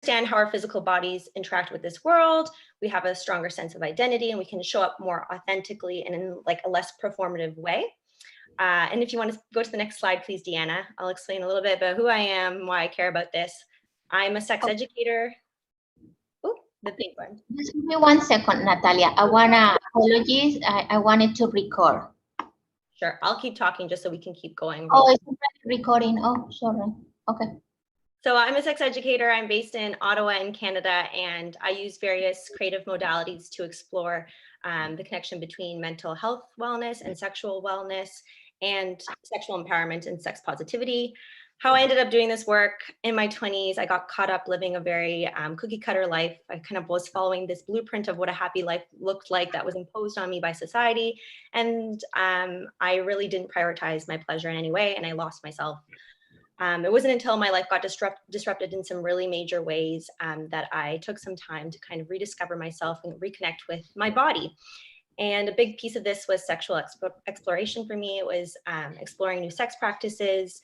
understand how our physical bodies interact with this world, we have a stronger sense of identity, and we can show up more authentically and in like a less performative way. And if you want to go to the next slide, please, Deanna, I'll explain a little bit about who I am, why I care about this. I'm a sex educator. Oh, the pink one. Just give me 1 second, Natalia. I wanna apologize. I wanted to record. Sure, I'll keep talking just so we can keep going. Oh, it's already recording. Oh, sorry. Okay. So I'm a sex educator. I'm based in Ottawa in Canada, and I use various creative modalities to explore the connection between mental health wellness and sexual wellness and sexual empowerment and sex positivity. How I ended up doing this work in my 20s, I got caught up living a very cookie cutter life. I kind of was following this blueprint of what a happy life looked like that was imposed on me by society. And I really didn't prioritize my pleasure in any way, and I lost myself. It wasn't until my life got disrupted in some really major ways that I took some time to kind of rediscover myself and reconnect with my body. And a big piece of this was sexual exploration for me. It was exploring new sex practices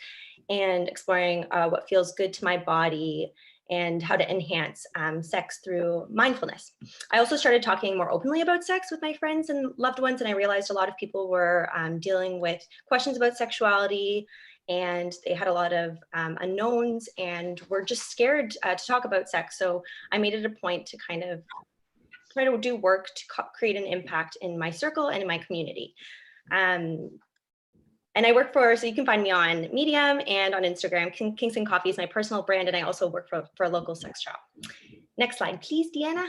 and exploring what feels good to my body and how to enhance sex through mindfulness. I also started talking more openly about sex with my friends and loved ones, and I realized a lot of people were dealing with questions about sexuality, and they had a lot of unknowns and were just scared to talk about sex. So I made it a point to kind of try to do work to create an impact in my circle and in my community. And I work for, so you can find me on Medium and on Instagram. Kinks and Coffee is my personal brand, and I also work for a local sex shop. Next slide, please, Deanna.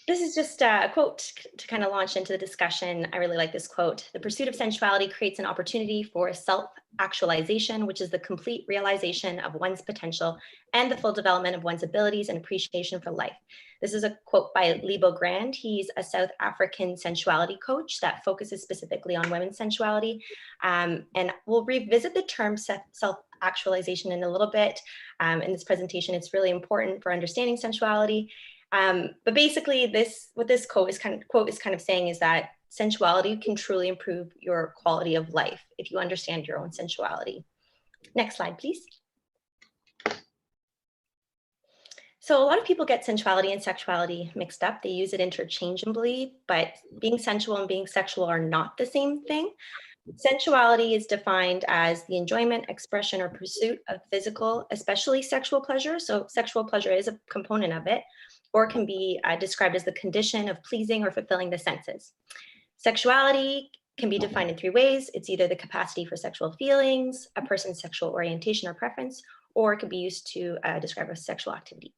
This is just a quote to kind of launch into the discussion. I really like this quote. The pursuit of sensuality creates an opportunity for self-actualization, which is the complete realization of one's potential and the full development of one's abilities and appreciation for life. This is a quote by Lebo Grand. He's a South African sensuality coach that focuses specifically on women's sensuality. And we'll revisit the term self-actualization in a little bit. In this presentation, it's really important for understanding sensuality. But basically, what this quote is kind of saying is that sensuality can truly improve your quality of life if you understand your own sensuality. Next slide, please. So a lot of people get sensuality and sexuality mixed up. They use it interchangeably, but being sensual and being sexual are not the same thing. Sensuality is defined as the enjoyment, expression, or pursuit of physical, especially sexual pleasure. So sexual pleasure is a component of it, or can be described as the condition of pleasing or fulfilling the senses. Sexuality can be defined in 3 ways. It's either the capacity for sexual feelings, a person's sexual orientation or preference, or it could be used to describe a sexual activity.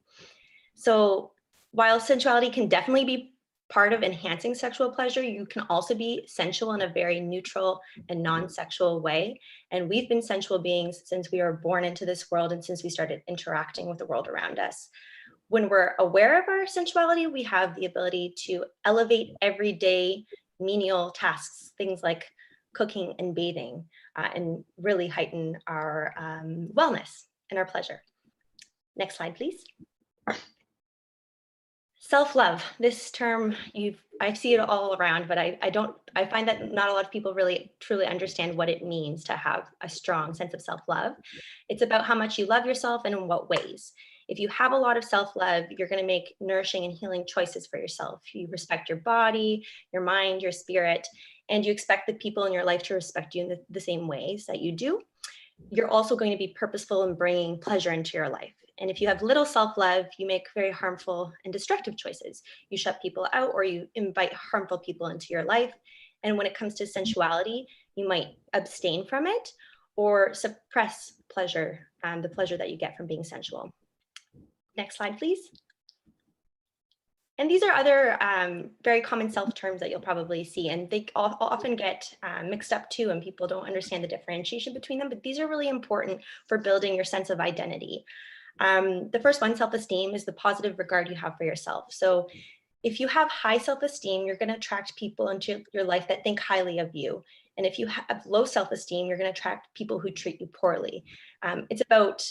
So while sensuality can definitely be part of enhancing sexual pleasure, you can also be sensual in a very neutral and non-sexual way. And we've been sensual beings since we were born into this world and since we started interacting with the world around us. When we're aware of our sensuality, we have the ability to elevate everyday menial tasks, things like cooking and bathing, and really heighten our wellness and our pleasure. Next slide, please. Self-love, this term, I see it all around, but I find that not a lot of people really truly understand what it means to have a strong sense of self-love. It's about how much you love yourself and in what ways. If you have a lot of self-love, you're going to make nourishing and healing choices for yourself. You respect your body, your mind, your spirit, and you expect the people in your life to respect you in the same ways that you do. You're also going to be purposeful in bringing pleasure into your life. And if you have little self-love, you make very harmful and destructive choices. You shut people out or you invite harmful people into your life. And when it comes to sensuality, you might abstain from it or suppress pleasure, the pleasure that you get from being sensual. Next slide, please. And these are other very common self terms that you'll probably see, and they often get mixed up too, and people don't understand the differentiation between them, but these are really important for building your sense of identity. The first one, self-esteem, is the positive regard you have for yourself. So if you have high self-esteem, you're going to attract people into your life that think highly of you. And if you have low self-esteem, you're going to attract people who treat you poorly. It's about,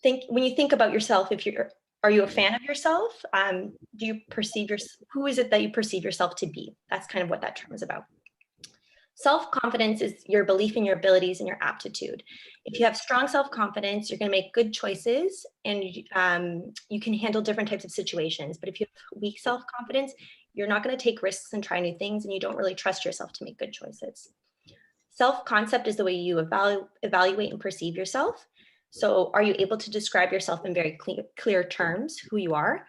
when you think about yourself, are you a fan of yourself? Do you perceive who is it that you perceive yourself to be? That's kind of what that term is about. Self-confidence is your belief in your abilities and your aptitude. If you have strong self-confidence, you're going to make good choices and you can handle different types of situations. But if you have weak self-confidence, you're not going to take risks and try new things, and you don't really trust yourself to make good choices. Self-concept is the way you evaluate and perceive yourself. So are you able to describe yourself in very clear terms, who you are?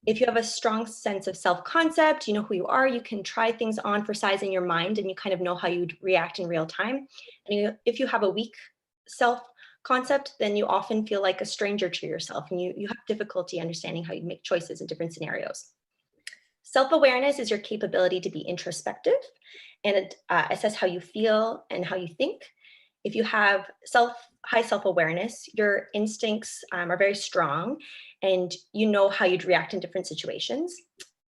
If you have a strong sense of self-concept, you know who you are, you can try things on for size in your mind and you kind of know how you'd react in real time. And if you have a weak self-concept, then you often feel like a stranger to yourself and you have difficulty understanding how you make choices in different scenarios. Self-awareness is your capability to be introspective and assess how you feel and how you think. If you have high self-awareness, your instincts are very strong and you know how you'd react in different situations.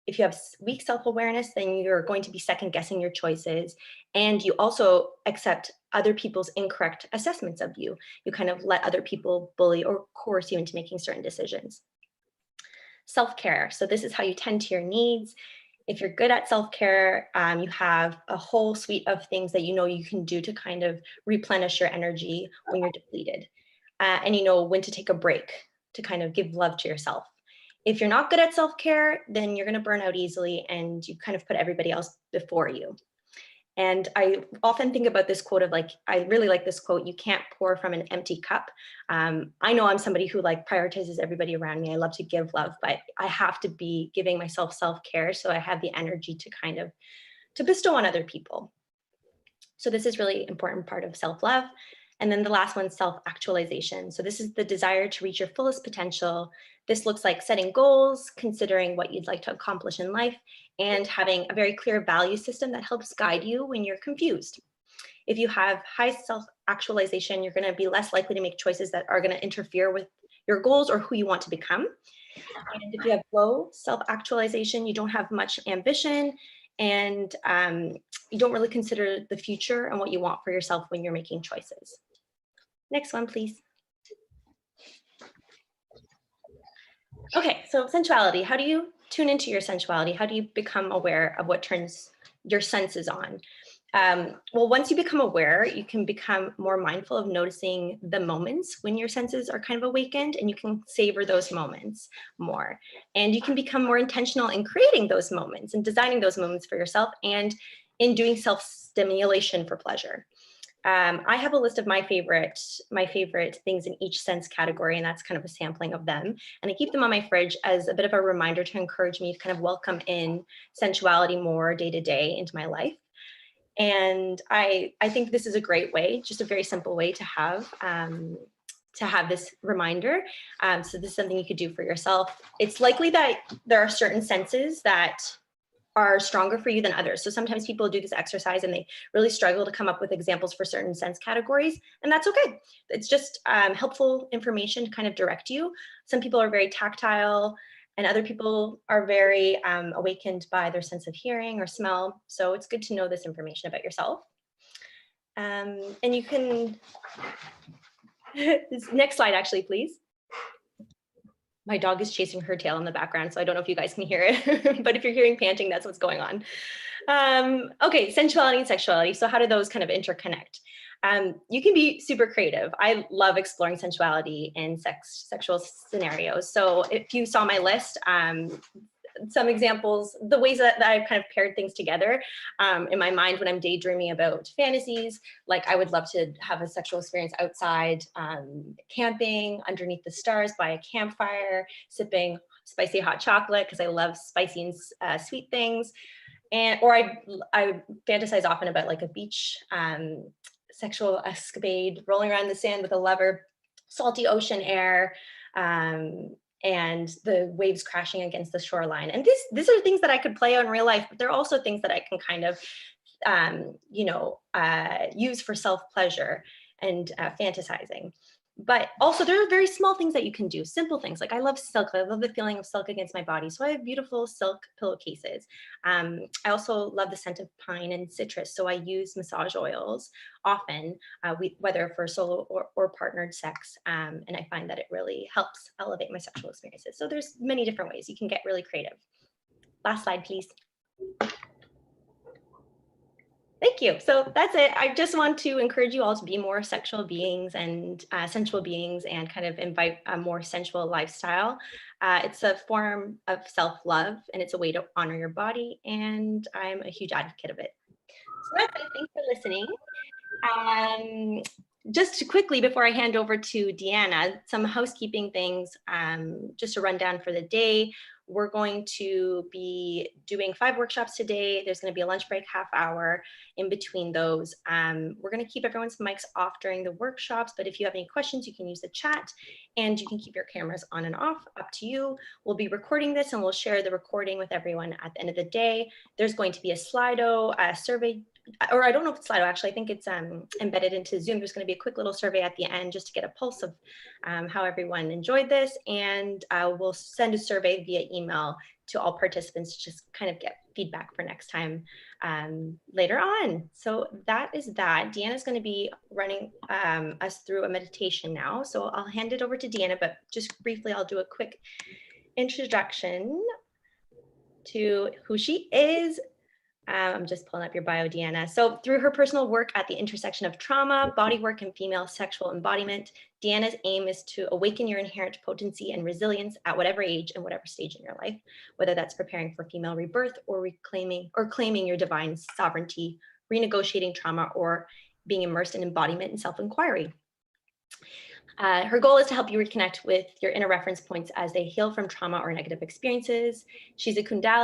If you have weak self-awareness, then you're going to be second guessing your choices, and you also accept other people's incorrect assessments of you. You kind of let other people bully or coerce you into making certain decisions. Self-care. So this is how you tend to your needs. If you're good at self-care, you have a whole suite of things that you know you can do to kind of replenish your energy when you're depleted. And you know when to take a break to kind of give love to yourself. If you're not good at self-care, then you're going to burn out easily and you kind of put everybody else before you. And I often think about this quote of like, I really like this quote, you can't pour from an empty cup. I know I'm somebody who like prioritizes everybody around me. I love to give love, but I have to be giving myself self-care so I have the energy to kind of to bestow on other people. So this is really important part of self-love. And then the last one, self-actualization. So this is the desire to reach your fullest potential. This looks like setting goals, considering what you'd like to accomplish in life, and having a very clear value system that helps guide you when you're confused. If you have high self-actualization, you're going to be less likely to make choices that are going to interfere with your goals or who you want to become. And if you have low self-actualization, you don't have much ambition, and you don't really consider the future and what you want for yourself when you're making choices. Next one, please. Okay, so sensuality. How do you tune into your sensuality? How do you become aware of what turns your senses on? Well, once you become aware, you can become more mindful of noticing the moments when your senses are kind of awakened, and you can savor those moments more. And you can become more intentional in creating those moments and designing those moments for yourself and in doing self-stimulation for pleasure. I have a list of my favorite things in each sense category, and that's kind of a sampling of them. And I keep them on my fridge as a bit of a reminder to encourage me to kind of welcome in sensuality more day to day into my life. And I think this is a great way, just a very simple way to have this reminder. So this is something you could do for yourself. It's likely that there are certain senses that are stronger for you than others. So sometimes people do this exercise and they really struggle to come up with examples for certain sense categories, and that's okay. It's just helpful information to kind of direct you. Some people are very tactile, and other people are very awakened by their sense of hearing or smell. So it's good to know this information about yourself. And you can, next slide actually, please. My dog is chasing her tail in the background, so I don't know if you guys can hear it, but if you're hearing panting, that's what's going on. Okay, sensuality and sexuality. So how do those kind of interconnect? You can be super creative. I love exploring sensuality in sexual scenarios. So if you saw my list, some examples, the ways that I've kind of paired things together in my mind when I'm daydreaming about fantasies, like I would love to have a sexual experience outside, camping, underneath the stars by a campfire, sipping spicy hot chocolate because I love spicy and sweet things. Or I fantasize often about like a beach sexual escapade, rolling around the sand with a lover, salty ocean air, and the waves crashing against the shoreline. And these are things that I could play out in real life, but they're also things that I can kind of, use for self-pleasure and fantasizing. But also there are very small things that you can do, simple things. Like I love silk. I love the feeling of silk against my body. So I have beautiful silk pillowcases. I also love the scent of pine and citrus. So I use massage oils often, whether for solo or partnered sex. And I find that it really helps elevate my sexual experiences. So there's many different ways you can get really creative. Last slide, please. Thank you. So that's it. I just want to encourage you all to be more sexual beings and sensual beings and kind of invite a more sensual lifestyle. It's a form of self-love and it's a way to honor your body. And I'm a huge advocate of it. So that's it. Thanks for listening. Just quickly before I hand over to Deanna, some housekeeping things, just a rundown for the day. We're going to be doing 5 workshops today. There's going to be a lunch break, half hour in between those. We're going to keep everyone's mics off during the workshops, but if you have any questions, you can use the chat and you can keep your cameras on and off, up to you. We'll be recording this and we'll share the recording with everyone at the end of the day. There's going to be a Slido survey, or I don't know if it's Slido, actually, I think it's embedded into Zoom. There's going to be a quick little survey at the end just to get a pulse of how everyone enjoyed this. And we'll send a survey via email to all participants to just kind of get feedback for next time later on. So that is that. Deanna's going to be running us through a meditation now. So I'll hand it over to Deanna, but just briefly, I'll do a quick introduction to who she is. I'm just pulling up your bio, Deanna. So through her personal work at the intersection of trauma, bodywork, and female sexual embodiment, Deanna's aim is to awaken your inherent potency and resilience at whatever age and whatever stage in your life, whether that's preparing for female rebirth or claiming your divine sovereignty, renegotiating trauma, or being immersed in embodiment and self-inquiry. Her goal is to help you reconnect with your inner reference points as they heal from trauma or negative experiences. She's a Kundalini